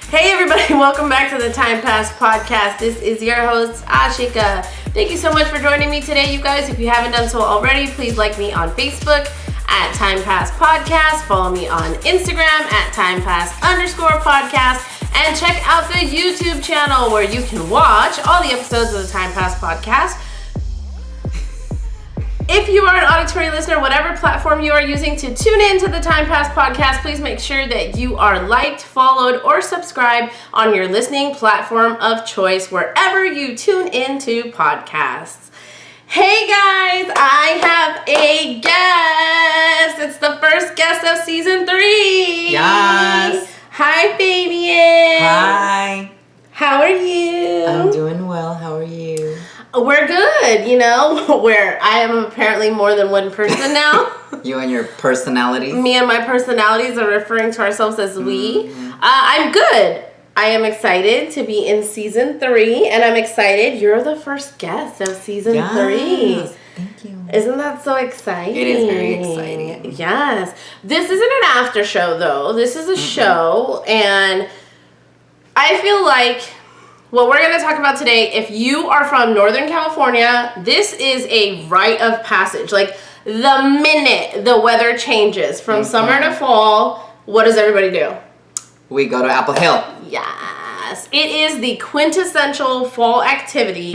Hey everybody, welcome back to the Time Pass Podcast. This is your host, Ashika. Thank you so much for joining me today, you guys. If you haven't done so already, please like me on Facebook at Time Pass Podcast. Follow me on Instagram at Time Pass_podcast. And check out the YouTube channel where you can watch all the episodes of the Time Pass Podcast. If you are an auditory listener, whatever platform you are using to tune in to the Time Pass Podcast, please make sure that you are liked, followed, or subscribed on your listening platform of choice wherever you tune into podcasts. Hey guys, I have a guest. It's the first guest of season 3. Yes. Hi, Fabian. Hi. How are you? I'm doing well. How are you? We're good, where I am apparently more than one person now. You and your personalities? Me and my personalities are referring to ourselves as we. I'm good. I am excited to be in season 3, and I'm excited you're the first guest of season 3. Thank you. Isn't that so exciting? It is very exciting. Yes. This isn't an after show, though. This is a show, and I feel like what we're going to talk about today, if you are from Northern California, this is a rite of passage. Like, the minute the weather changes from summer to fall, what does everybody do? We go to Apple Hill. Yes. It is the quintessential fall activity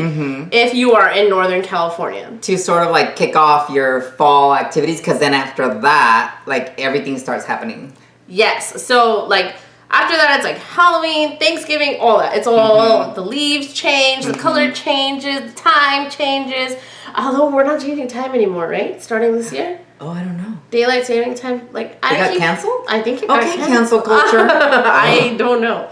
if you are in Northern California. To sort of like kick off your fall activities, because then after that, like everything starts happening. Yes. So, like, after that, it's like Halloween, Thanksgiving, all that. It's all, the leaves change, the color changes, the time changes. Although we're not changing time anymore, right? Starting this year? Oh, I don't know. Daylight saving time, like... It got canceled? I think it got canceled. Okay, cancel culture. I don't know.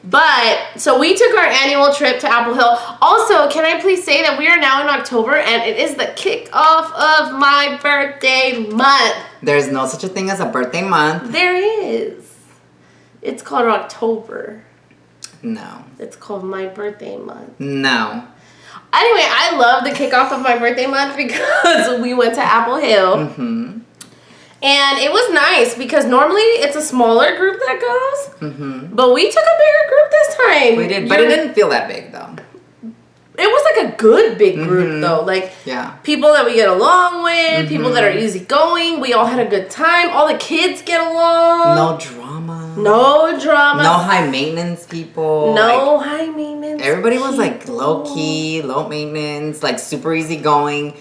But, so we took our annual trip to Apple Hill. Also, can I please say that we are now in October, and it is the kickoff of my birthday month. There's no such a thing as a birthday month. There is. It's called October. No. It's called my birthday month. No. Anyway, I love the kickoff of my birthday month because we went to Apple Hill. And it was nice because normally it's a smaller group that goes. But we took a bigger group this time. We did, but it didn't feel that big though. It was like a good big group though. Like, people that we get along with, people that are easygoing. We all had a good time. All the kids get along. No drama. No drama. No high maintenance people. No high maintenance. Everybody was like low key, low maintenance, like super easygoing.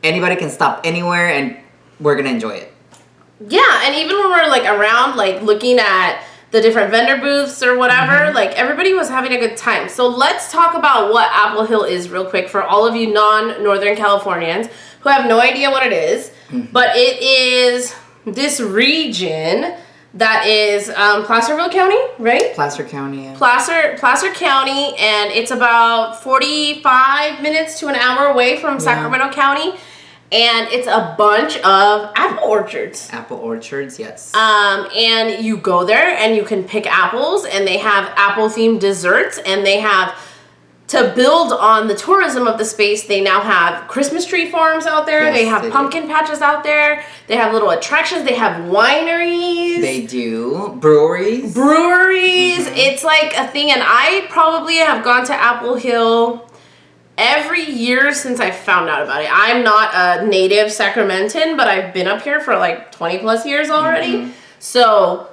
Anybody can stop anywhere and we're gonna enjoy it. Yeah, and even when we're like around, like looking at the different vendor booths or whatever, like everybody was having a good time. So let's talk about what Apple Hill is real quick for all of you non-Northern Californians who have no idea what it is. But it is this region that is Placerville County, right? Placer County, yeah. Placer County, and it's about 45 minutes to an hour away from Sacramento County. And it's a bunch of apple orchards. Apple orchards, yes. And you go there and you can pick apples, and they have apple-themed desserts, and they have, to build on the tourism of the space, they now have Christmas tree farms out there. Yes, they have pumpkin patches out there. They have little attractions. They have wineries. They do. Breweries. It's like a thing, and I probably have gone to Apple Hill every year since I found out about it. I'm not a native Sacramentan, but I've been up here for like 20 plus years already. So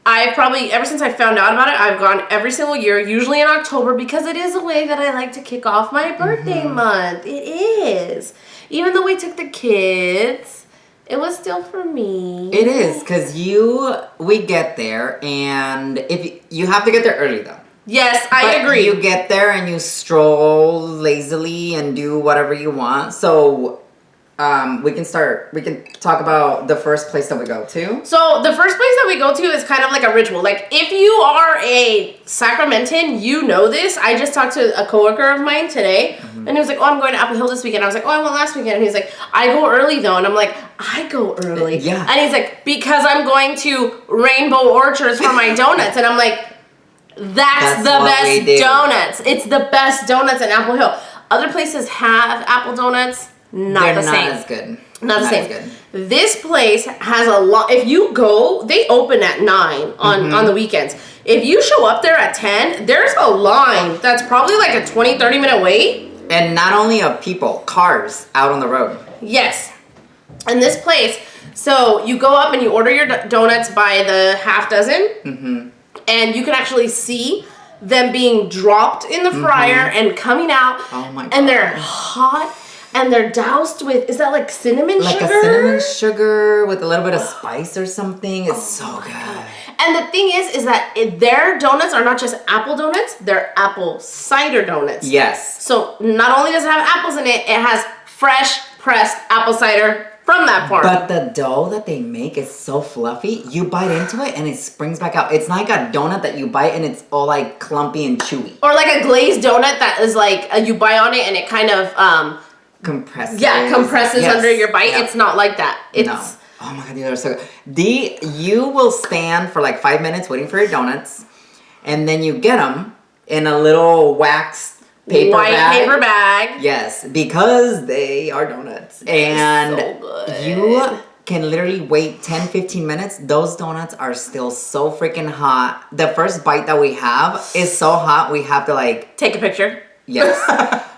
I've probably, ever since I found out about it, I've gone every single year, usually in October, because it is a way that I like to kick off my birthday month. It is. Even though we took the kids, it was still for me. It is, because we get there, and if you have to get there early though. Yes, I agree. You get there and you stroll lazily and do whatever you want. So we can talk about the first place that we go to. So the first place that we go to is kind of like a ritual. Like, if you are a Sacramentan, you know this. I just talked to a coworker of mine today, and he was like, oh, I'm going to Apple Hill this weekend. I was like, oh, I went last weekend. And he's like, I go early though. And I'm like, I go early. Yeah. And he's like, because I'm going to Rainbow Orchards for my donuts. And I'm like, that's the best donuts. It's the best donuts in Apple Hill. Other places have apple donuts. They're not as good. Not the Not same. as This place has a lot. If you go, they open at 9 on the weekends. If you show up there at 10, there's a line that's probably like a 20-30 minute wait. And not only of people, cars out on the road. Yes. And this place, so you go up and you order your donuts by the half dozen, and you can actually see them being dropped in the fryer and coming out. Oh my God. And they're hot. And they're doused with, is that like cinnamon sugar? Like a cinnamon sugar with a little bit of spice or something. It's so good. And the thing is that their donuts are not just apple donuts, they're apple cider donuts. Yes. So not only does it have apples in it, it has fresh pressed apple cider from that farm. But the dough that they make is so fluffy. You bite into it and it springs back out. It's not like a donut that you bite and it's all like clumpy and chewy. Or like a glazed donut that is like, you bite on it and it kind of... compresses. Yeah, compresses Yes. under your bite. Yeah. It's not like that. It's No. Oh my God, these are so good. You will stand for like 5 minutes waiting for your donuts, and then you get them in a little wax paper white bag. paper bag. Yes, because they are donuts. And so good. you can literally wait 10-15 minutes. Those donuts are still so freaking hot. The first bite that we have is so hot we have to like... Take a picture. Yes.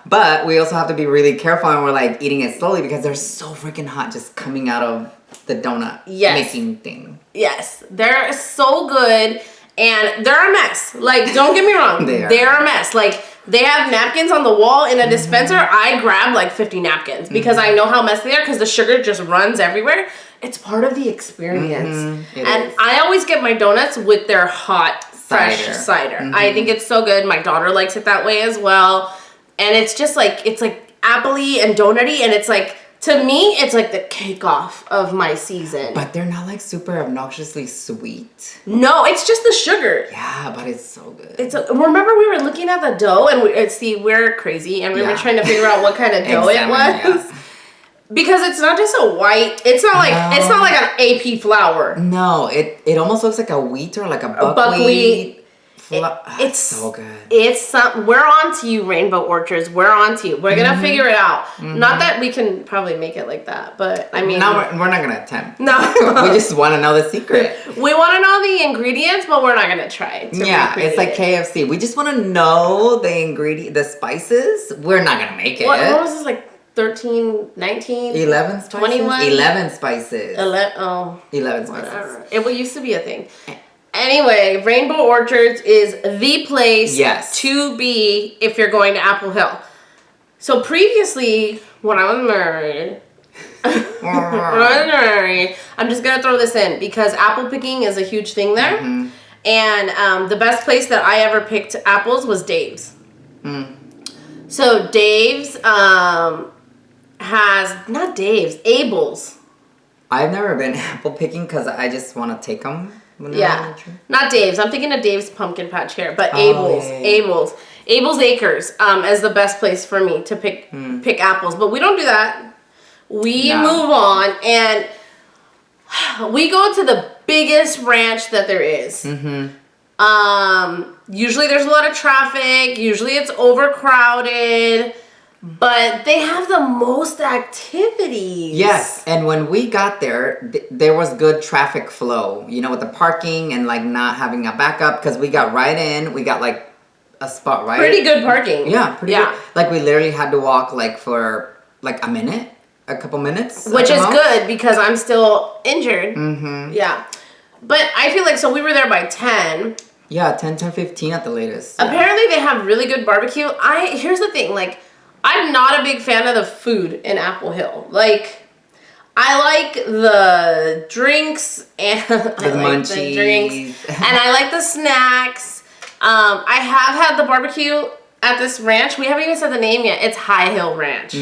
But we also have to be really careful and we're like eating it slowly because they're so freaking hot just coming out of the donut making thing. Yes. They're so good and they're a mess. Like, don't get me wrong. They're a mess. Like, they have napkins on the wall in a dispenser. I grab like 50 napkins because I know how messy they are because the sugar just runs everywhere. It's part of the experience. And I always get my donuts with their hot, fresh cider. I think it's so good. My daughter likes it that way as well. And it's just like, it's like apple-y and donut-y, and it's like, to me, it's like the cake off of my season. But they're not like super obnoxiously sweet. No, it's just the sugar. Yeah, but it's so good. Remember we were looking at the dough, and we're crazy, and we were trying to figure out what kind of dough it was. Yeah. Because it's not just a white, it's not like an AP flour. No, it almost looks like a wheat or like a buckwheat. It's so good. We're on to you, Rainbow Orchards. We're on to you. We're gonna figure it out. Not that we can probably make it like that, but I mean, no, we're not gonna attempt. No, we just want to know the secret. We want to know the ingredients, but we're not gonna try. It's like KFC. We just want to know the spices. We're not gonna make it. What was this, like 13, 19? 11 spices? 21? 11 spices. 11 spices. It used to be a thing. Anyway, Rainbow Orchards is the place to be if you're going to Apple Hill. So previously, when I was married, I'm just going to throw this in because apple picking is a huge thing there. And the best place that I ever picked apples was Dave's. So Dave's Abel's. I've never been apple picking because I just want to take them. Yeah, not Dave's. I'm thinking of Dave's Pumpkin Patch here, but Abel's Acres is the best place for me to pick apples. But we don't do that. We move on and we go to the biggest ranch that there is. Usually there's a lot of traffic. Usually it's overcrowded. But they have the most activities. Yes, and when we got there, there was good traffic flow. You know, with the parking and like not having a backup because we got right in. We got like a spot right. Pretty good parking. Yeah, pretty good. Like we literally had to walk like for like a couple minutes. Which is good because I'm still injured. Yeah. But I feel like, so we were there by 10. Yeah, 10:15 at the latest. Yeah. Apparently they have really good barbecue. Here's the thing, like, I'm not a big fan of the food in Apple Hill. Like, I like the drinks and and I like the snacks. I have had the barbecue at this ranch. We haven't even said the name yet. It's High Hill Ranch.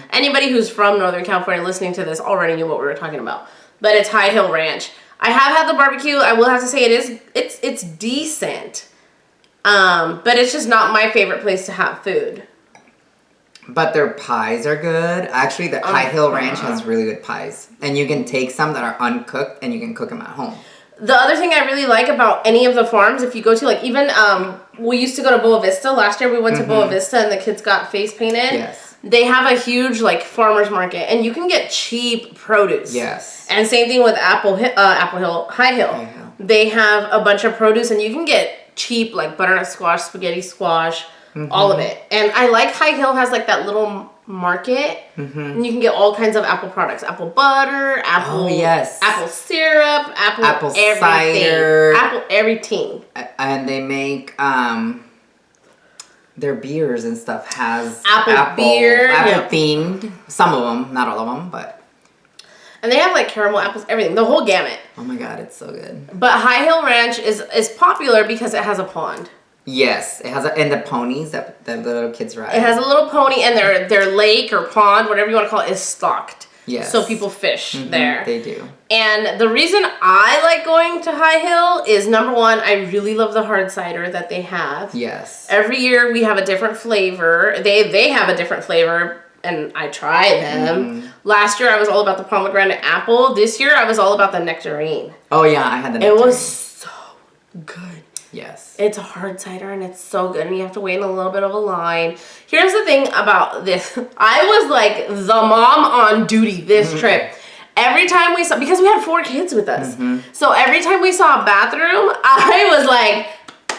Anybody who's from Northern California listening to this already knew what we were talking about. But it's High Hill Ranch. I have had the barbecue. I will have to say it's decent. But it's just not my favorite place to have food. But their pies are good. Actually, the High Hill Ranch has really good pies. And you can take some that are uncooked and you can cook them at home. The other thing I really like about any of the farms, if you go to, like, even, we used to go to Boa Vista. Last year we went to Boa Vista and the kids got face painted. Yes. they have a huge like farmers market, and you can get cheap produce. Yes. And same thing with High Hill. They have a bunch of produce, and you can get cheap like butternut squash, spaghetti squash, all of it. And I like High Hill has like that little market, and you can get all kinds of apple products: apple butter, apple syrup, apple everything, cider, apple everything. And they make their beers and stuff has apple beer, apple themed. Some of them, not all of them, but. And they have like caramel apples, everything, the whole gamut. Oh my god, it's so good. But High Hill Ranch is popular because it has a pond. Yes, it has and the ponies that the little kids ride. It has a little pony, and their lake or pond, whatever you want to call it, is stocked. Yes. So people fish there. They do. And the reason I like going to High Hill is, number one, I really love the hard cider that they have. Yes. Every year we have a different flavor. They have a different flavor, and I try them. Last year I was all about the pomegranate apple. This year I was all about the nectarine. Oh yeah, I had the nectarine. It was so good. Yes. It's a hard cider, and it's so good, and you have to wait in a little bit of a line. Here's the thing about this. I was like the mom on duty this trip. Every time we saw, because we had 4 kids with us. So every time we saw a bathroom, I was like,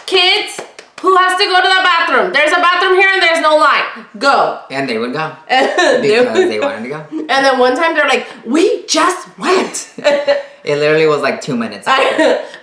kids, who has to go to the bathroom? There's a bathroom here and there's no line. Go. And they would go. Because they wanted to go. And then one time they're like, we just went. It literally was like 2 minutes.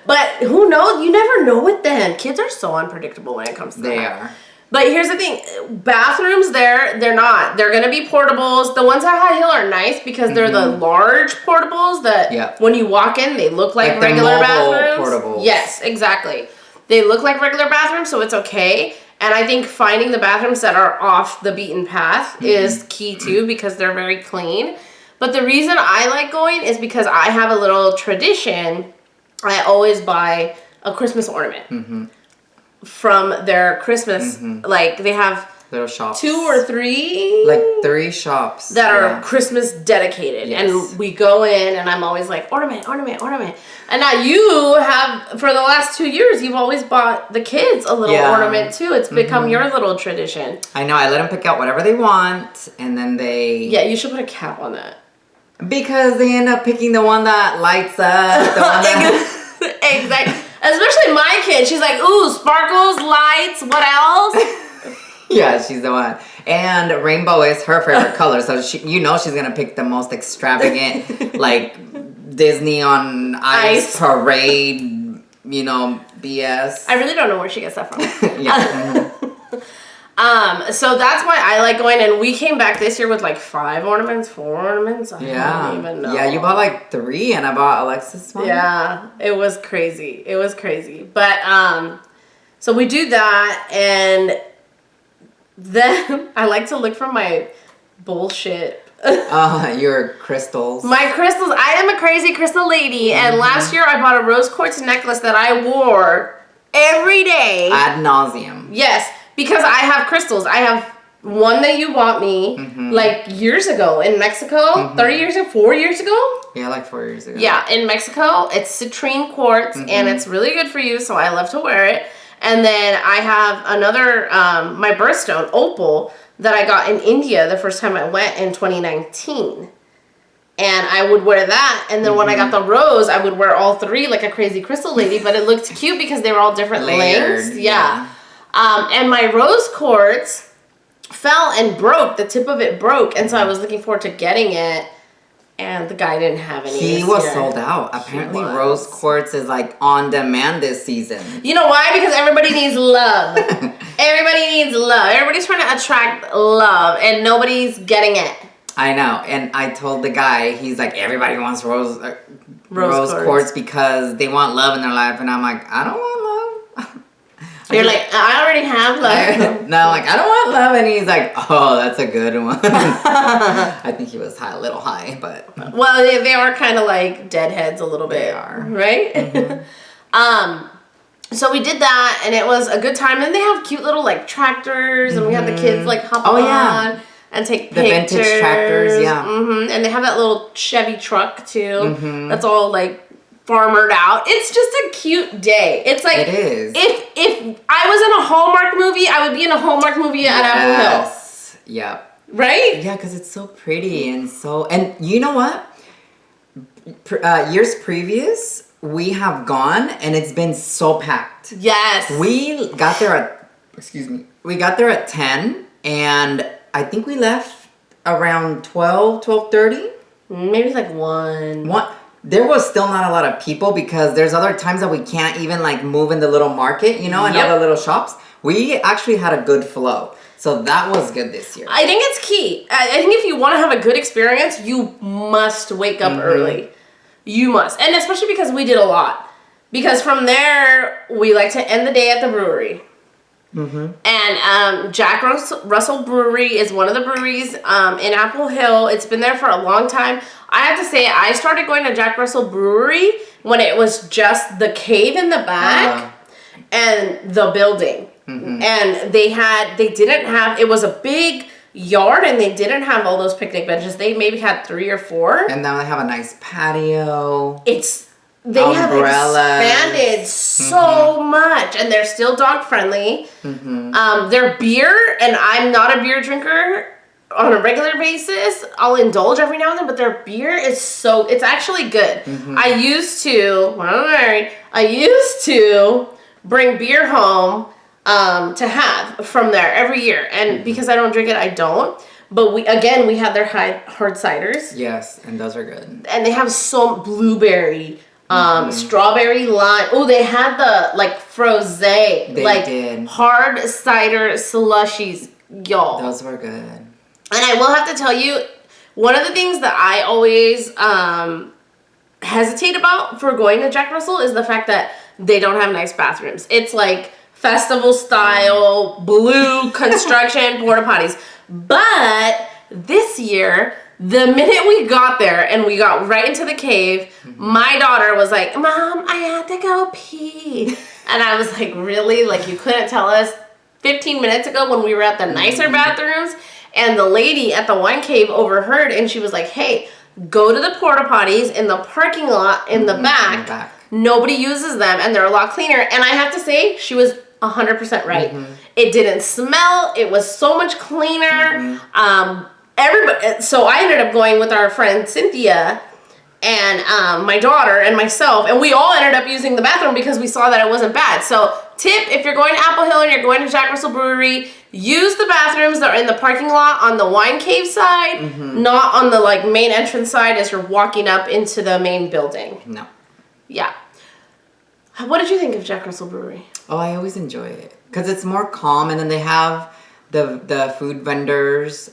But who knows? You never know with them. Kids are so unpredictable when it comes to that. They are. But here's the thing. Bathrooms there, they're not. They're going to be portables. The ones at High Hill are nice because they're the large portables that when you walk in, they look like regular bathrooms. Portables. Yes, exactly. They look like regular bathrooms, so it's okay. And I think finding the bathrooms that are off the beaten path is key too, because they're very clean. But the reason I like going is because I have a little tradition. I always buy a Christmas ornament from their Christmas. Like they have little shops, 2 or 3, like 3 shops that are Christmas dedicated. And we go in, and I'm always like, ornament, ornament, ornament. And now you have, for the last 2 years, you've always bought the kids a little ornament too. It's become your little tradition. I know. I let them pick out whatever they want, and then they. Yeah, you should put a cap on that. Because they end up picking the one that lights up. The one that... Exactly. Especially my kid. She's like, ooh, sparkles, lights, what else? Yeah, she's the one. And rainbow is her favorite color. So she's going to pick the most extravagant, like Disney on Ice parade, BS. I really don't know where she gets that from. Yeah. So that's why I like going, and we came back this year with like 5 ornaments, 4 ornaments. I don't even know. Yeah, you bought like 3, and I bought Alexis one. Yeah, it was crazy. It was crazy. But, so we do that, and then I like to look for my bullshit. Your crystals. My crystals. I am a crazy crystal lady, and last year I bought a rose quartz necklace that I wore every day. Ad nauseum. Yes. Because I have crystals. I have one that you bought me like years ago in Mexico. 4 years ago? Yeah, like 4 years ago. Yeah, in Mexico. It's citrine quartz, and it's really good for you, so I love to wear it. And then I have another, my birthstone, opal, that I got in India the first time I went in 2019. And I would wear that, and then when I got the rose, I would wear all 3 like a crazy crystal lady, but it looked cute because they were all different lengths. Yeah. And my rose quartz fell and broke. The tip of it broke. And so I was looking forward to getting it. And the guy didn't have any. He was sold out. Apparently rose quartz is like on demand this season. You know why? Because everybody needs love. Everybody needs love. Everybody's trying to attract love. And nobody's getting it. I know. And I told the guy, he's like, everybody wants rose quartz because they want love in their life. And I'm like, I don't want love. You're like, I already have love. No, like, I don't want love. And he's like, oh, that's a good one. I think he was a little high, but. Well, they are kind of like deadheads a little bit. They are. Right? So we did that, and it was a good time. And they have cute little, like, tractors, and we had the kids, like, hop on and take pictures. The vintage tractors, yeah. And they have that little Chevy truck, too. That's all, like, farmered out. It's just a cute day. It's like, it is. If I was in a Hallmark movie, I would be in a Hallmark movie at Apple Hill. Yep. Right? Yeah, because it's so pretty and you know what? Years previous, we have gone and it's been so packed. Yes. We got there at, we got there at 10 and I think we left around 12:30. Maybe like 1. There was still not a lot of people because there's other times that we can't even like move in the little market, you know, and all the little shops. We actually had a good flow. So that was good this year. I think it's key. I think if you want to have a good experience, you must wake up early. You must. And especially because we did a lot. Because from there, we like to end the day at the brewery. And Jack Russell Brewery is one of the breweries in Apple Hill. It's been there for a long time. I have to say, I started going to Jack Russell Brewery when it was just the cave in the back and the building. And they didn't have, it was a big yard and they didn't have all those picnic benches. They maybe had 3 or 4. And now they have a nice patio. They have expanded so much, and they're still dog friendly. Their beer, and I'm not a beer drinker on a regular basis. I'll indulge every now and then, but their beer is it's actually good. I used to, when I was married, bring beer home to have from there every year, and because I don't drink it, I don't. But we had their hard ciders. Yes, and those are good. And they have some blueberry. Strawberry lime. Oh, they had the froze. They did. Hard cider slushies, y'all. Those were good. And I will have to tell you, one of the things that I always hesitate about for going to Jack Russell is the fact that they don't have nice bathrooms. It's like festival style, blue construction porta potties. But this year, the minute we got there and we got right into the cave, my daughter was like, Mom, I had to go pee. And I was like, really? Like, you couldn't tell us 15 minutes ago when we were at the nicer bathrooms? And the lady at the wine cave overheard and she was like, hey, go to the porta potties in the parking lot in the back. Nobody uses them and they're a lot cleaner. And I have to say, she was 100% right. It didn't smell. It was so much cleaner. Everybody. So I ended up going with our friend Cynthia and my daughter and myself, and we all ended up using the bathroom because we saw that it wasn't bad. So tip, if you're going to Apple Hill and you're going to Jack Russell Brewery, use the bathrooms that are in the parking lot on the wine cave side, not on the main entrance side as you're walking up into the main building. No. Yeah. What did you think of Jack Russell Brewery? Oh, I always enjoy it because it's more calm, and then they have the food vendors.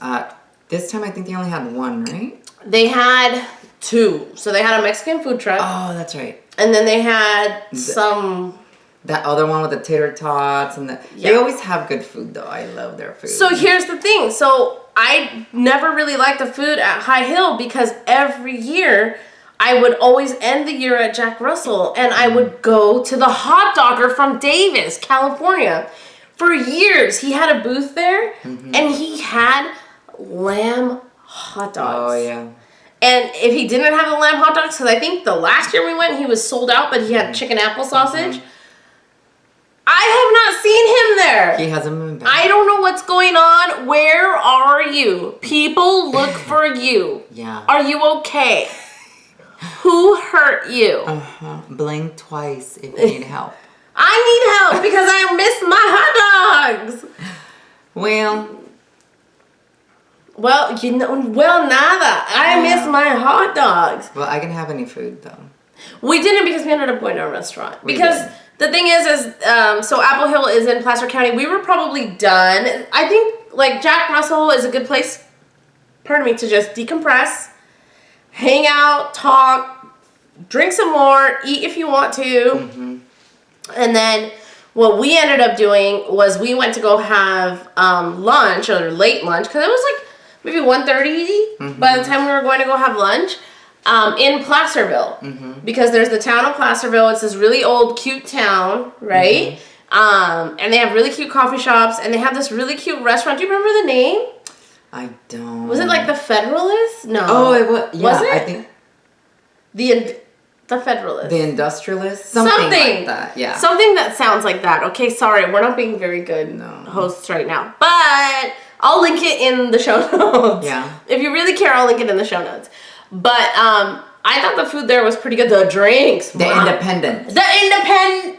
This time I think they only had 1, right? They had 2. So they had a Mexican food truck. Oh, that's right. And then they had some... That other one with the tater tots and they always have good food though. I love their food. So here's the thing. So I never really liked the food at High Hill because every year I would always end the year at Jack Russell and I would go to the hot dogger from Davis, California. For years he had a booth there and he had lamb hot dogs. Oh, yeah. And if he didn't have the lamb hot dogs, because I think the last year we went, he was sold out, but he had chicken apple sausage. I have not seen him there. He hasn't been back. I don't know what's going on. Where are you? People look for you. Yeah. Are you okay? Who hurt you? Blink twice if you need help. I need help because I miss my hot dogs. Well, nada. I miss my hot dogs. Well, I can have any food though. We didn't because we ended up going to a restaurant. Because the thing is so Apple Hill is in Placer County. We were probably done. I think Jack Russell is a good place, to just decompress, hang out, talk, drink some more, eat if you want to. And then what we ended up doing was we went to go have lunch or late lunch because it was maybe 1:30 by the time we were going to go have lunch in Placerville because there's the town of Placerville. It's this really old, cute town, right? And they have really cute coffee shops and they have this really cute restaurant. Do you remember the name? I don't. Was it the Federalist? No. Oh, it was. Yeah, was it? I think the Federalist. The Industrialist? Something like that, yeah. Something that sounds like that. Okay, sorry, we're not being very good hosts right now. But I'll link it in the show notes. Yeah. If you really care, I'll link it in the show notes. But I thought the food there was pretty good. The drinks. The Independent. The Independent.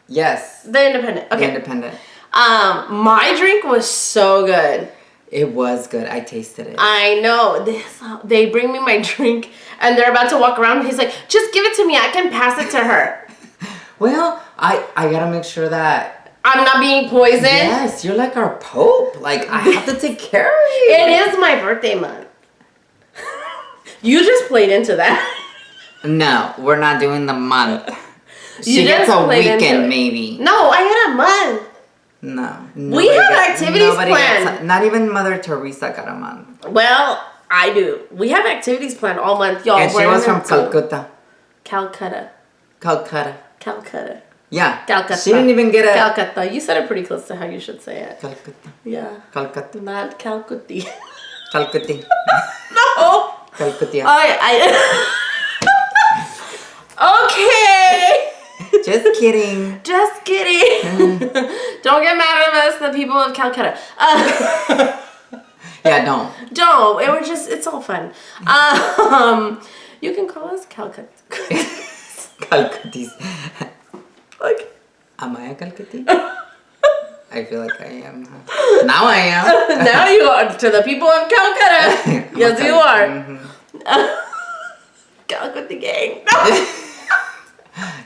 Yes. The Independent. Okay. The Independent. My drink was so good. It was good. I tasted it. I know. They bring me my drink and they're about to walk around. And he's like, just give it to me. I can pass it to her. Well, I gotta make sure that I'm not being poisoned. Yes, you're like our Pope. Like, I have to take care of you. It is my birthday month. You just played into that. No, we're not doing the month. She You gets just a played into weekend, it. maybe. No, I had a month. No. We have activities planned. Not even Mother Teresa got a month. Well, I do. We have activities planned all month, y'all. And she was from Calcutta. Calcutta. Calcutta. Yeah. Calcutta. She didn't even get a... Calcutta. You said it pretty close to how you should say it. Calcutta. Yeah. Calcutta. Not Calcutta. Calcutta. No. Calcutta. Okay. Just kidding. Just kidding. Don't get mad at us, the people of Calcutta. Yeah, don't. Don't. It's all fun. You can call us Calcutta. Calcuttis. Like, Am I a Calcutti? I feel like I am. Now I am. now you are to the people of Calcutta. Yes, you are. Mm-hmm. Calcutta gang.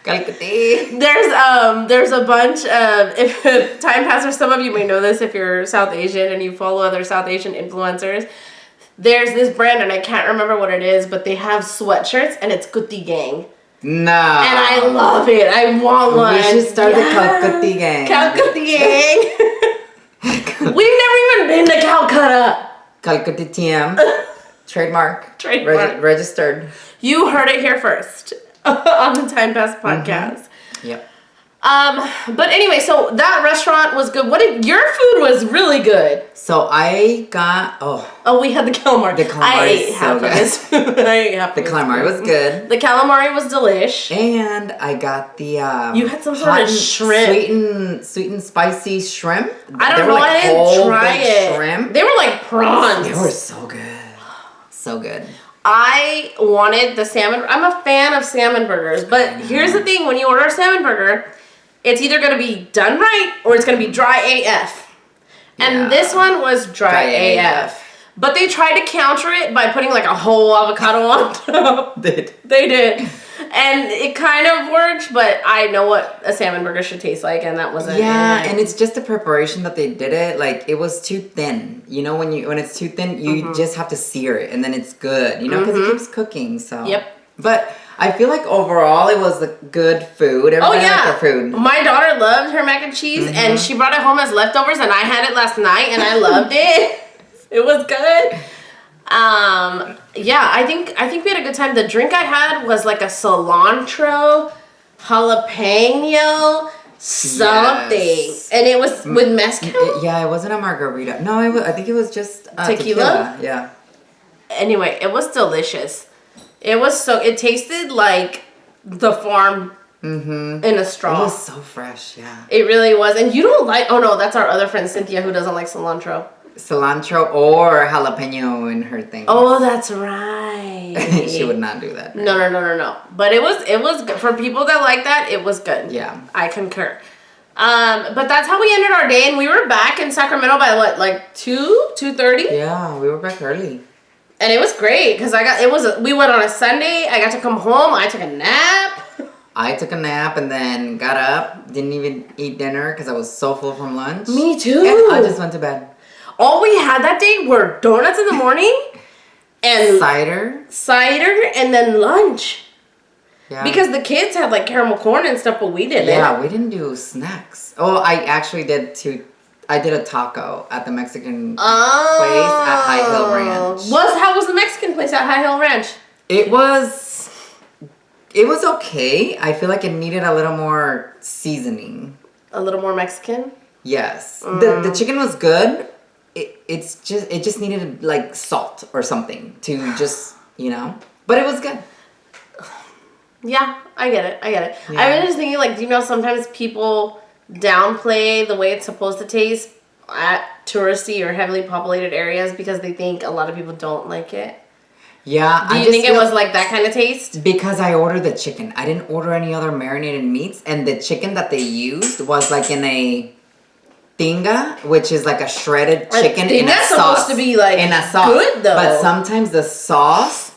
Calcutti. There's a bunch of, if time passes, some of you may know this if you're South Asian and you follow other South Asian influencers. There's this brand and I can't remember what it is, but they have sweatshirts and it's Kutti Gang. No. And I love it. I want one. We should start the Calcutti gang. Calcutta gang. We've never even been to Calcutta. Calcutti TM. Trademark. Registered. You heard it here first on the Time Pass podcast. Mm-hmm. Yep. But anyway, so that restaurant was good. Your food was really good. So I got we had the calamari. The calamari I ate is half so of this food. I ate half the of this calamari food. was good. The calamari was delish. And I got the you had some sort of shrimp. sweet and spicy shrimp. I don't they were know. like I didn't whole try big it. Shrimp. They were like prawns. They were so good. So good. I wanted the salmon. I'm a fan of salmon burgers, but here's the thing: when you order a salmon burger, it's either going to be done right or it's going to be dry AF. And this one was dry AF. But they tried to counter it by putting like a whole avocado on top. They did. And it kind of worked, but I know what a salmon burger should taste like, and that wasn't. Yeah, and it's just the preparation that they did it. Like, it was too thin. You know, when it's too thin, you just have to sear it, and then it's good. You know, because it keeps cooking. So. Yep. But I feel like overall it was good food. Everybody liked their food. My daughter loved her mac and cheese, and she brought it home as leftovers, and I had it last night, and I loved it. It was good. Yeah, I think we had a good time. The drink I had was like a cilantro jalapeno something, and it was with mezcal. Yeah, it wasn't a margarita. No, I think it was just tequila. Yeah. Anyway, it was delicious. It tasted like the farm in a straw. It was so fresh, yeah. It really was. And you don't like, oh no, that's our other friend Cynthia who doesn't like cilantro. Cilantro or jalapeno in her thing. Oh, that's right. She would not do that. No. But it was good. For people that like that, it was good. Yeah. I concur. But that's how we ended our day, and we were back in Sacramento by what, like 2:30? Yeah, we were back early. And it was great because we went on a Sunday. I got to come home. I took a nap. I took a nap and then got up. Didn't even eat dinner because I was so full from lunch. Me too. And I just went to bed. All we had that day were donuts in the morning and cider, and then lunch. Yeah. Because the kids had like caramel corn and stuff, but we didn't. Yeah, we didn't do snacks. Oh, I actually did I did a taco at the Mexican place at High Hill Ranch. How was the Mexican place at High Hill Ranch? It was okay. I feel like it needed a little more seasoning. A little more Mexican? Yes. The chicken was good. It just needed like salt or something to just, but it was good. Yeah, I get it. Yeah. I was just thinking, like, sometimes people downplay the way it's supposed to taste at touristy or heavily populated areas because they think a lot of people don't like it? Yeah. Do you think it was like that kind of taste? Because I ordered the chicken. I didn't order any other marinated meats. And the chicken that they used was like in a tinga, which is like a shredded chicken in a sauce. Supposed to be like in a sauce. Good though. But sometimes the sauce,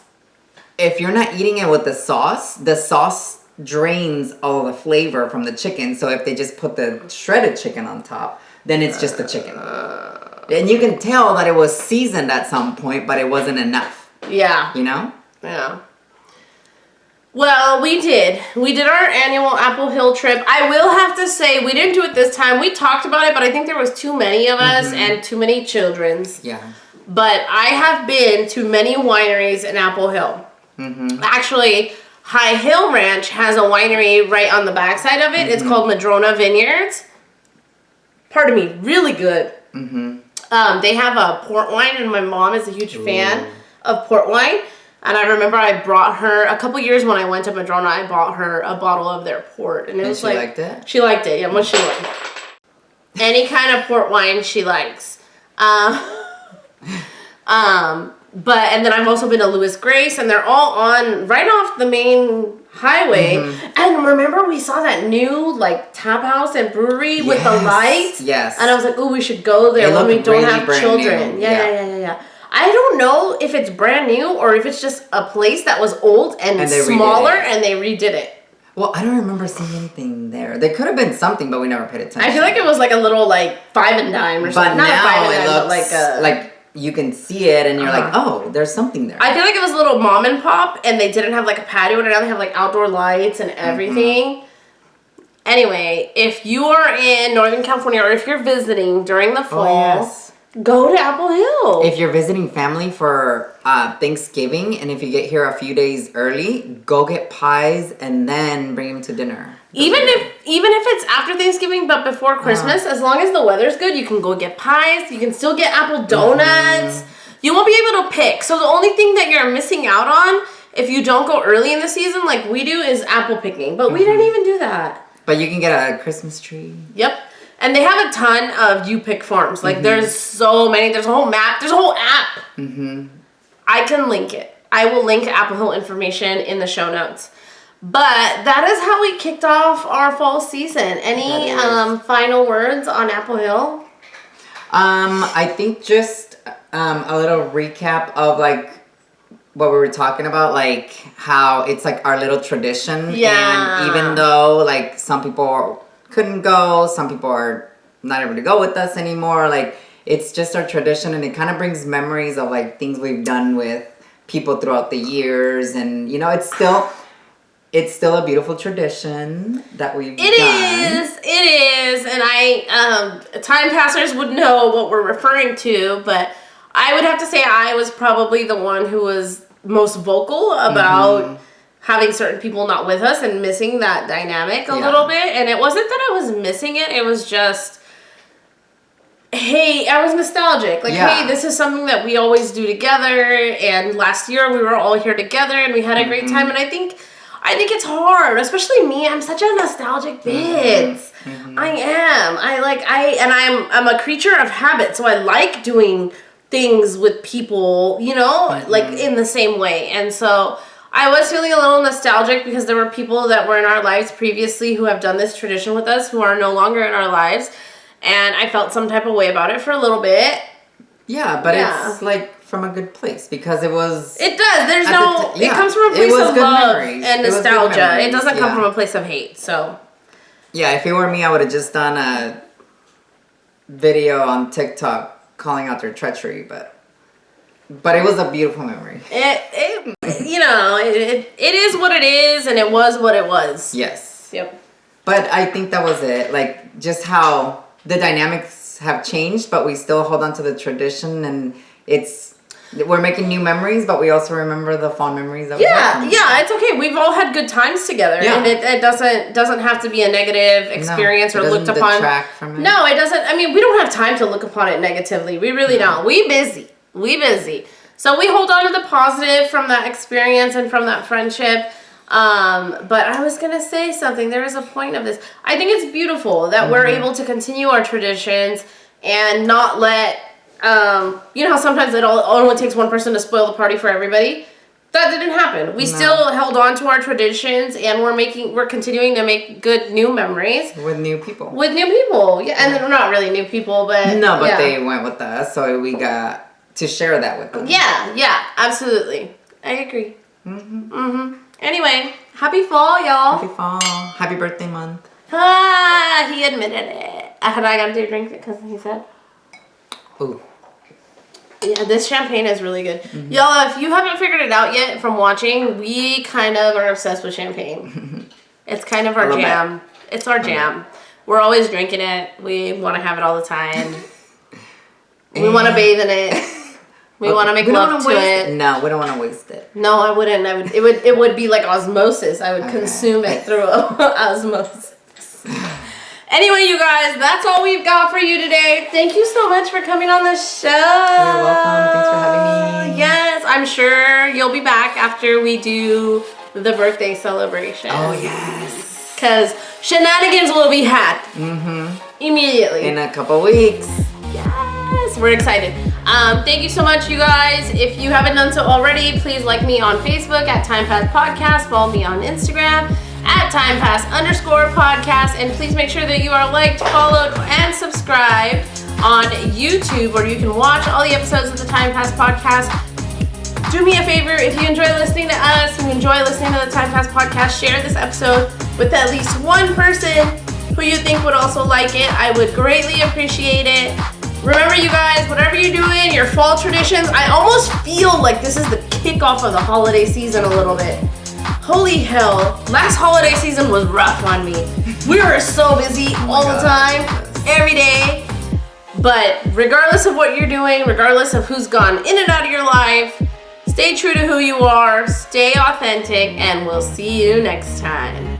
if you're not eating it with the sauce drains all the flavor from the chicken. So if they just put the shredded chicken on top, then it's just the chicken. And you can tell that it was seasoned at some point, but it wasn't enough. Yeah. You know? Yeah. Well, we did our annual Apple Hill trip. I will have to say, we didn't do it this time. We talked about it, but I think there was too many of us and too many children's. Yeah. But I have been to many wineries in Apple Hill. Actually, High Hill Ranch has a winery right on the backside of it. It's called Madrona Vineyards. Pardon me, really good. They have a port wine, and my mom is a huge fan of port wine. And I remember I brought her, a couple years when I went to Madrona, I bought her a bottle of their port. And it was she liked it? She liked it, yeah. What she liked. Any kind of port wine she likes. But, and then I've also been to Louis Grace, and they're all on, right off the main highway. And remember we saw that new, like, tap house and brewery with the lights? Yes. And I was like, oh, we should go there when we don't have children. Yeah. I don't know if it's brand new or if it's just a place that was old and smaller and they redid it. Well, I don't remember seeing anything there. There could have been something, but we never paid attention. I feel like it was like a little like five and dime or something. But not now a five and dime, it looks but like a, like you can see it and you're like, oh, there's something there. I feel like it was a little mom and pop and they didn't have like a patio and now they have like outdoor lights and everything. Anyway, if you are in Northern California or if you're visiting during the fall, go to Apple Hill. If you're visiting family for Thanksgiving and if you get here a few days early, go get pies and then bring them to dinner. Even if it's after Thanksgiving but before Christmas, as long as the weather's good, you can go get pies. You can still get apple donuts. You won't be able to pick. So the only thing that you're missing out on if you don't go early in the season like we do is apple picking. But we didn't even do that. But you can get a Christmas tree. Yep. And they have a ton of You Pick farms. Like, there's so many. There's a whole map. There's a whole app. I can link it. I will link Apple Hill information in the show notes. But that is how we kicked off our fall season. Any final words on Apple Hill? I think just a little recap of, like, what we were talking about, like, how it's, like, our little tradition. Yeah. And even though, like, some people couldn't go, some people are not able to go with us anymore, like, it's just our tradition, and it kind of brings memories of, like, things we've done with people throughout the years, and, you know, it's still a beautiful tradition that we've done. It is, and time passers would know what we're referring to, but I would have to say I was probably the one who was most vocal about having certain people not with us and missing that dynamic a little bit. And it wasn't that I was missing it. It was just, hey, I was nostalgic. Like, hey, this is something that we always do together. And last year we were all here together and we had a great time. And I think it's hard, especially me. I'm such a nostalgic bitch. I am. I'm a creature of habit. So I like doing things with people, you know, like in the same way. And so I was feeling a little nostalgic because there were people that were in our lives previously who have done this tradition with us who are no longer in our lives. And I felt some type of way about it for a little bit. Yeah, but it's like from a good place because it was... It does. There's no... It comes from a place of love and nostalgia. It doesn't come from a place of hate, so... Yeah, if it were me, I would have just done a video on TikTok calling out their treachery, but it was a beautiful memory. It is what it is, and it was what it was. Yes. Yep. But I think that was it. Like, just how the dynamics have changed, but we still hold on to the tradition, and we're making new memories, but we also remember the fond memories that we had. Yeah, it's okay. We've all had good times together, and it doesn't have to be a negative experience or looked upon. Detract from it. No, it doesn't. I mean, we don't have time to look upon it negatively. We really don't. We busy. So we hold on to the positive from that experience and from that friendship. But I was gonna say something. There is a point of this. I think it's beautiful that we're able to continue our traditions and not let, you know how sometimes it only takes one person to spoil the party for everybody? That didn't happen. We still held on to our traditions, and we're continuing to make good new memories. With new people. Yeah. And they're not really new people, but... No, but they went with us, so we got to share that with them. Yeah, absolutely. I agree. Anyway, happy fall, y'all. Happy fall. Happy birthday month. He admitted it. I got to drink it because he said. Ooh. Yeah, this champagne is really good. Y'all, if you haven't figured it out yet from watching, we kind of are obsessed with champagne. It's kind of our jam. It's our jam. We're always drinking it. We want to have it all the time. We want to bathe in it. We want to make love to it. No, we don't want to waste it. No, I wouldn't. It would be like osmosis. I would consume it through osmosis. Anyway, you guys, that's all we've got for you today. Thank you so much for coming on the show. You're welcome. Thanks for having me. Yes, I'm sure you'll be back after we do the birthday celebration. Oh, yes. Because shenanigans will be had. Immediately. In a couple weeks. Yes, we're excited. Thank you so much, you guys. If you haven't done so already, please like me on Facebook at Time Pass Podcast. Follow me on Instagram at TimePass_podcast. And please make sure that you are liked, followed, and subscribed on YouTube, where you can watch all the episodes of the Time Pass Podcast. Do me a favor, if you enjoy listening to us, you enjoy listening to the Time Pass Podcast, share this episode with at least one person who you think would also like it. I would greatly appreciate it. Remember, you guys, whatever you're doing, your fall traditions, I almost feel like this is the kickoff of the holiday season a little bit. Holy hell, last holiday season was rough on me. We were so busy all the time, every day. But regardless of what you're doing, regardless of who's gone in and out of your life, stay true to who you are, stay authentic, and we'll see you next time.